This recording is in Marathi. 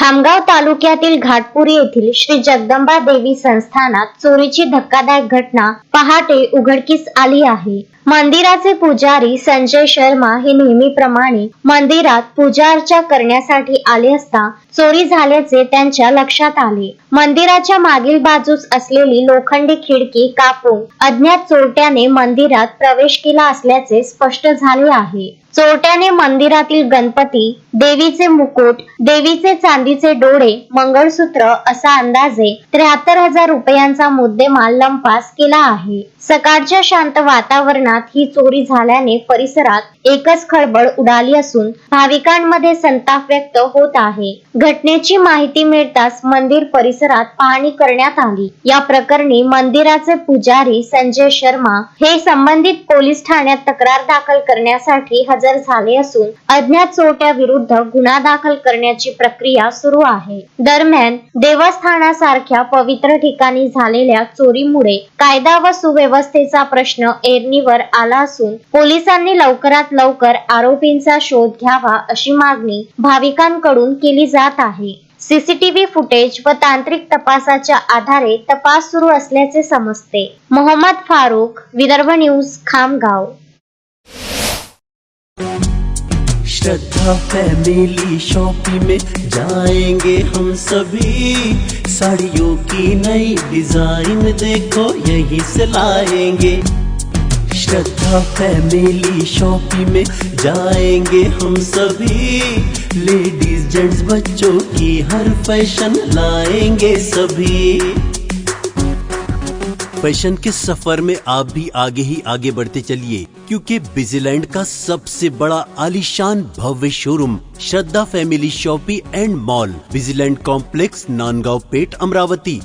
खामगाव तालुक्यातील घाटपुरी येथील श्री जगदंबा देवी संस्थानात चोरीची धक्कादायक घटना पहाटे उघडकीस आली आहे। मंदिराचे पुजारी संजय शर्मा हे नेहमीप्रमाणे मंदिरात पूजा अर्चा करण्यासाठी आले असता चोरी झाल्याचे त्यांच्या लक्षात आले। मंदिराच्या मागील बाजूस असलेली लोखंडी खिडकी कापून अज्ञात चोरट्याने मंदिरात प्रवेश केला असल्याचे स्पष्ट झाले आहे। चोरट्याने मंदिरातील गणपती, देवीचे मुकुट, देवीचे चांदीचे डोळे, मंगळसूत्र असा अंदाजे 73,000 रुपयांचा मुद्देमाल लंपास केला आहे। सकाळच्या शांत वातावरणात ही चोरी झाल्याने परिसरात एकच खळबळ उडाली असून भाविकांमध्ये संताप व्यक्त होत आहे। घटनेची माहिती मिळताच मंदिर परिसरात पाहणी करण्यात आली। या प्रकरणी मंदिराचे पुजारी संजय शर्मा हे संबंधित पोलीस ठाण्यात तक्रार दाखल करण्यासाठी हजर झाले असून अज्ञात चोरट्याविरुद्ध गुन्हा दाखल करण्याची प्रक्रिया सुरू आहे। दरम्यान देवस्थानासारख्या पवित्र ठिकाणी झालेल्या चोरीमुळे कायदा व सुव्यवस्थेचा प्रश्न ऐरणीवर आला असून पोलिसांनी लवकरात लवकर आरोपींचा शोध घ्यावा अशी मागणी भाविकांकडून केली जात आहे। सीसीटीव्ही फुटेज व तांत्रिक तपासाच्या आधारे तपास सुरू असल्याचे समजते। मोहम्मद फारूक, विदर्भ न्यूज, खामगाव। श्रद्धा फैमिली शॉपिंग में जाएंगे हम सभी, साड़ियों की नई डिजाइन देखो यहीं से लाएंगे। श्रद्धा फैमिली शॉपिंग में जाएंगे हम सभी, लेडीज जेंट्स बच्चों की हर फैशन लाएंगे सभी। फैशन के सफर में आप भी आगे ही आगे बढ़ते चलिए, क्योंकि बिजीलैंड का सबसे बड़ा आलीशान भव्य showroom Shraddha family shopping and mall, Busyland complex, Nandgaon Peth, Amravati.